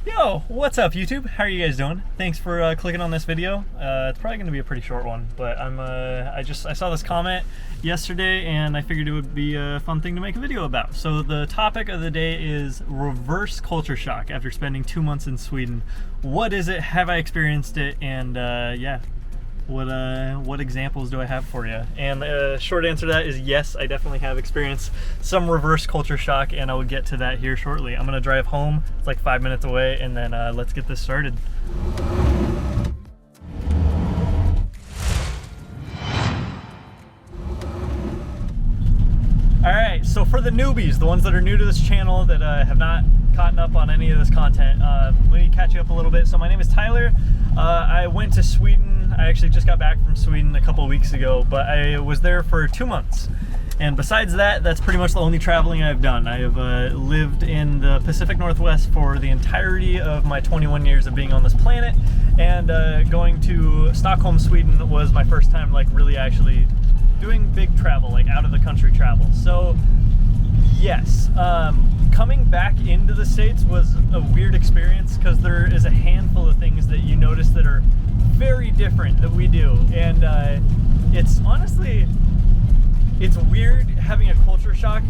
Yo, what's up YouTube? How are you guys doing? Thanks for clicking on this video. It's probably going to be a pretty short one, but I saw this comment yesterday and I figured it would be a fun thing to make a video about. So the topic of the day is reverse culture shock after spending 2 months in Sweden. What is it? Have I experienced it? And yeah, what examples do I have for you? And short answer to that is yes, I definitely have experienced some reverse culture shock, and I will get to that here shortly. I'm gonna drive home, it's like 5 minutes away, and then let's get this started. Alright, so for the newbies, the ones that are new to this channel that have not caught up on any of this content, let me catch you up a little bit. So my name is Tyler. I went to Sweden. I actually just got back from Sweden a couple weeks ago, but I was there for 2 months. And besides that, that's pretty much the only traveling I've done. I have lived in the Pacific Northwest for the entirety of my 21 years of being on this planet, and going to Stockholm, Sweden was my first time like really actually doing big travel, like out of the country travel. So yes, coming back into the States was a weird experience because there is a handful of things that you notice that are very different that we do, and it's honestly, it's weird having a culture shock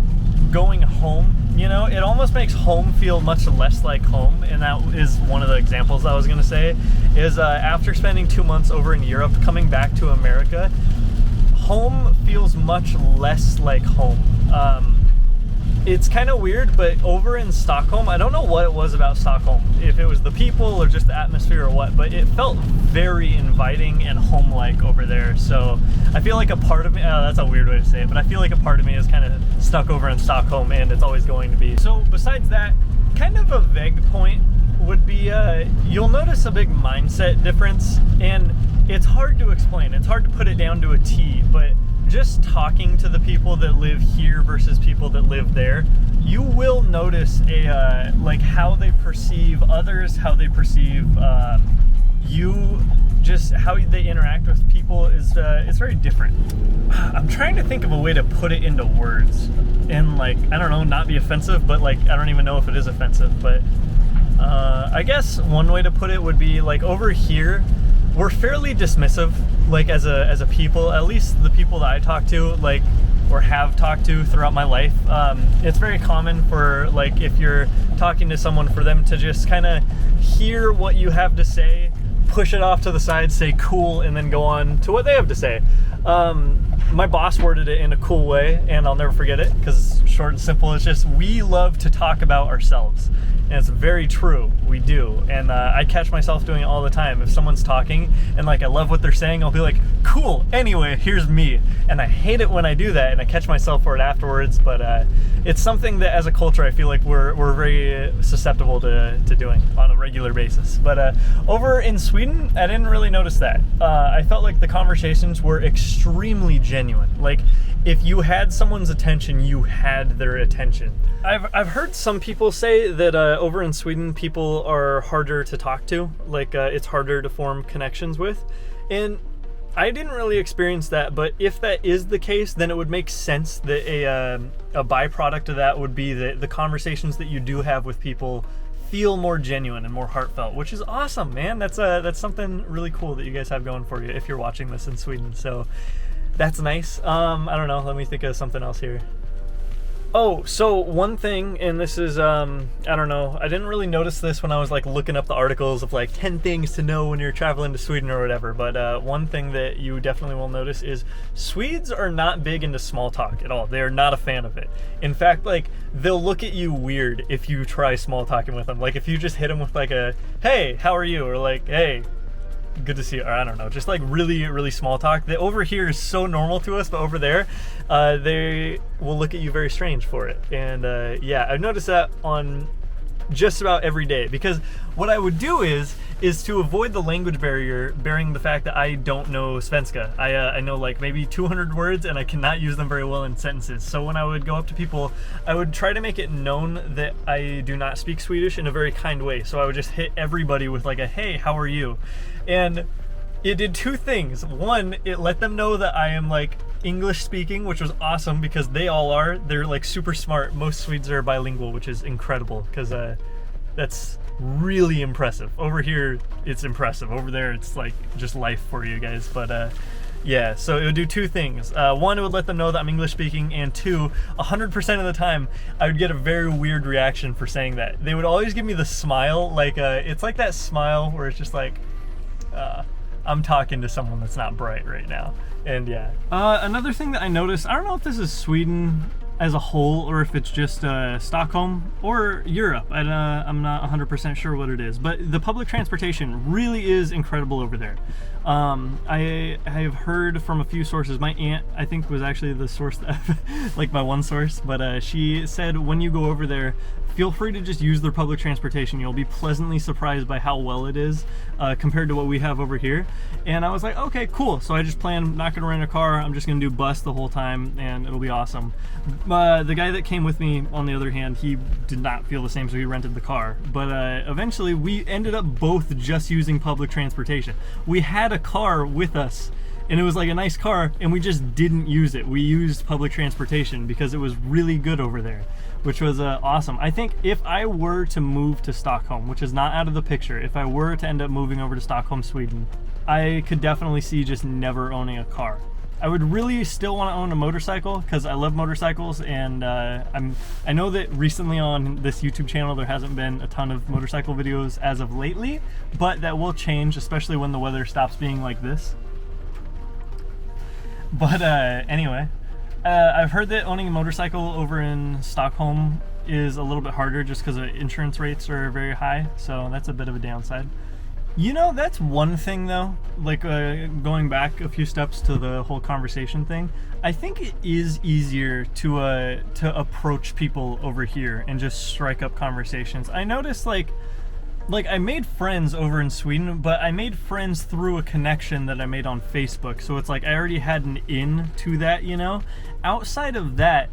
going home. You know, it almost makes home feel much less like home, and that is one of the examples I was gonna say is after spending 2 months over in Europe, coming back to America, home feels much less like home. It's kind of weird, but over in Stockholm, I don't know what it was about Stockholm, if it was the people or just the atmosphere or what, but it felt very inviting and home-like over there. So I feel like a part of me, that's a weird way to say it, but I feel like a part of me is kind of stuck over in Stockholm, and it's always going to be. So besides that, kind of a vague point would be, you'll notice a big mindset difference, and it's hard to explain. It's hard to put it down to a T, but just talking to the people that live here versus people that live there, you will notice a like how they perceive others, how they perceive you, just how they interact with people is it's very different. I'm trying to think of a way to put it into words and, like, I don't know, not be offensive, but like I don't even know if it is offensive, but I guess one way to put it would be like over here we're fairly dismissive, like as a people, at least the people that I talk to, like, or have talked to throughout my life. It's very common for, like, if you're talking to someone, for them to just kind of hear what you have to say, push it off to the side, say cool, and then go on to what they have to say. My boss worded it in a cool way, and I'll never forget it because it's short and simple. It's just, we love to talk about ourselves. And it's very true, we do. And I catch myself doing it all the time. If someone's talking and like I love what they're saying, I'll be like, cool, anyway, here's me. And I hate it when I do that, and I catch myself for it afterwards, but it's something that as a culture I feel like we're very susceptible to doing on a regular basis. But over in Sweden, I didn't really notice that. I felt like the conversations were extremely genuine. Like, if you had someone's attention, you had their attention. I've heard some people say that over in Sweden, people are harder to talk to, like it's harder to form connections with, and I didn't really experience that, but if that is the case, then it would make sense that a byproduct of that would be that the conversations that you do have with people feel more genuine and more heartfelt, which is awesome, man. That's something really cool that you guys have going for you if you're watching this in Sweden. So that's nice. I don't know, let me think of something else here. Oh, so one thing, and this is, I don't know, I didn't really notice this when I was like looking up the articles of like 10 things to know when you're traveling to Sweden or whatever, but one thing that you definitely will notice is Swedes are not big into small talk at all. They're not a fan of it. In fact, like, they'll look at you weird if you try small talking with them. Like, if you just hit them with like a, hey, how are you? Or like, hey, good to see you, or I don't know, just like really, really small talk that over here is so normal to us, but over there, they will look at you very strange for it. And yeah, I've noticed that on just about every day, because what I would do is to avoid the language barrier, bearing the fact that I don't know Svenska. I know like maybe 200 words, and I cannot use them very well in sentences. So when I would go up to people, I would try to make it known that I do not speak Swedish in a very kind way. So I would just hit everybody with like a, hey, how are you? And it did two things. One, it let them know that I am like English speaking, which was awesome because they all are. They're like super smart. Most Swedes are bilingual, which is incredible because That's really impressive. Over here, it's impressive. Over there, it's like just life for you guys. But yeah, so it would do two things. One, it would let them know that I'm English speaking, and two, 100% of the time, I would get a very weird reaction for saying that. They would always give me the smile, like it's like that smile where it's just like, I'm talking to someone that's not bright right now. And yeah. Another thing that I noticed, I don't know if this is Sweden as a whole or if it's just Stockholm or Europe. I'm not 100% sure what it is, but the public transportation really is incredible over there. I have heard from a few sources. My aunt, I think, was actually the source that like my one source, but she said when you go over there, feel free to just use their public transportation. You'll be pleasantly surprised by how well it is compared to what we have over here. And I was like, okay, cool. So I just planned not gonna rent a car. I'm just gonna do bus the whole time and it'll be awesome. The guy that came with me, on the other hand, he did not feel the same, so he rented the car. But eventually we ended up both just using public transportation. We had a car with us, and it was like a nice car, and we just didn't use it. We used public transportation because it was really good over there, which was awesome. I think if I were to move to Stockholm, which is not out of the picture, if I were to end up moving over to Stockholm, Sweden, I could definitely see just never owning a car. I would really still want to own a motorcycle because I love motorcycles, and I know that recently on this YouTube channel there hasn't been a ton of motorcycle videos as of lately, but that will change, especially when the weather stops being like this. But anyway, I've heard that owning a motorcycle over in Stockholm is a little bit harder just because insurance rates are very high, so that's a bit of a downside. You know, that's one thing though, like going back a few steps to the whole conversation thing, I think it is easier to approach people over here and just strike up conversations. I noticed like I made friends over in Sweden, but I made friends through a connection that I made on Facebook. So it's like I already had an in to that, you know? Outside of that,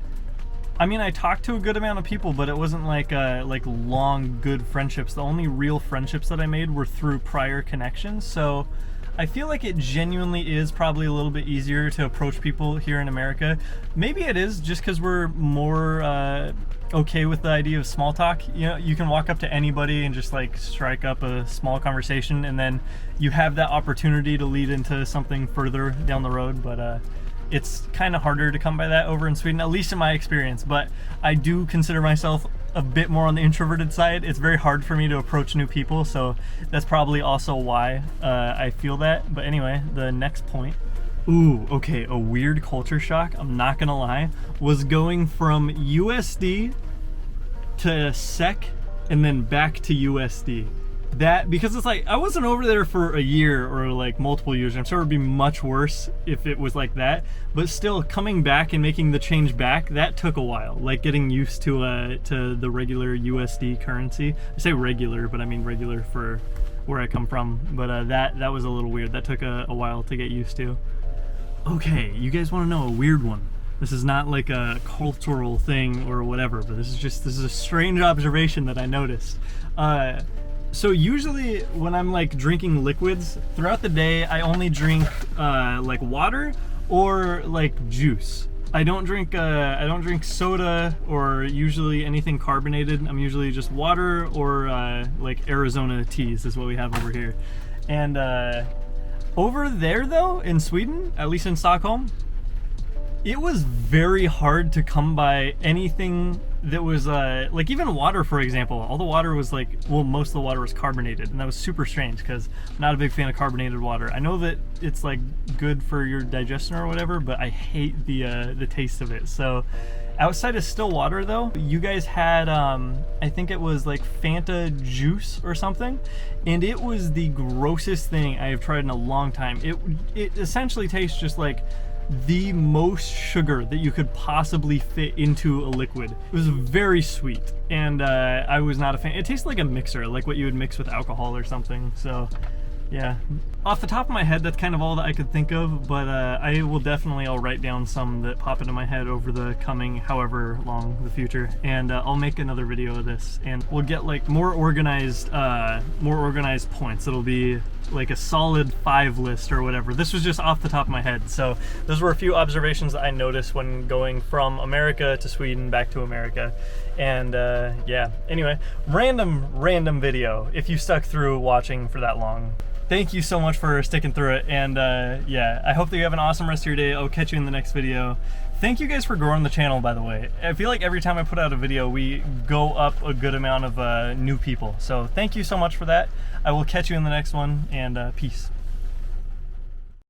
I mean, I talked to a good amount of people, but it wasn't like long, good friendships. The only real friendships that I made were through prior connections. So I feel like it genuinely is probably a little bit easier to approach people here in America. Maybe it is just because we're more okay with the idea of small talk. You know, you can walk up to anybody and just like strike up a small conversation, and then you have that opportunity to lead into something further down the road. But it's kind of harder to come by that over in Sweden, at least in my experience. But I do consider myself a bit more on the introverted side. It's very hard for me to approach new people, so that's probably also why I feel that. But anyway, the next point. Ooh, okay, a weird culture shock, I'm not gonna lie, was going from USD to SEK and then back to USD. That, because it's like, I wasn't over there for a year or like multiple years. I'm sure it'd be much worse if it was like that, but still coming back and making the change back, that took a while, like getting used to the regular USD currency. I say regular, but I mean regular for where I come from. But that was a little weird. That took a while to get used to. Okay, you guys want to know a weird one? This is not like a cultural thing or whatever, but this is a strange observation that I noticed. So usually when I'm like drinking liquids throughout the day, I only drink like water or like juice. I don't drink soda or usually anything carbonated. I'm usually just water or like Arizona teas is what we have over here. And over there though, in Sweden, at least in Stockholm, it was very hard to come by anything that was like even water, for example. All the water was like, well, most of the water was carbonated, and that was super strange because I'm not a big fan of carbonated water. I know that it's like good for your digestion or whatever, but I hate the taste of it. So outside of still water though, you guys had I think it was like Fanta juice or something, and it was the grossest thing I have tried in a long time. It essentially tastes just like the most sugar that you could possibly fit into a liquid. It was very sweet, and I was not a fan. It tasted like a mixer, like what you would mix with alcohol or something. So yeah, off the top of my head, that's kind of all that I could think of, but I'll write down some that pop into my head over the coming however long the future, and I'll make another video of this, and we'll get like more organized points. It'll be like a solid 5 list or whatever. This was just off the top of my head. So those were a few observations that I noticed when going from America to Sweden back to America. And yeah, anyway, random video if you stuck through watching for that long. Thank you so much for sticking through it, and yeah, I hope that you have an awesome rest of your day. I'll catch you in the next video. Thank you guys for growing the channel, by the way. I feel like every time I put out a video, we go up a good amount of new people. So thank you so much for that. I will catch you in the next one, and peace.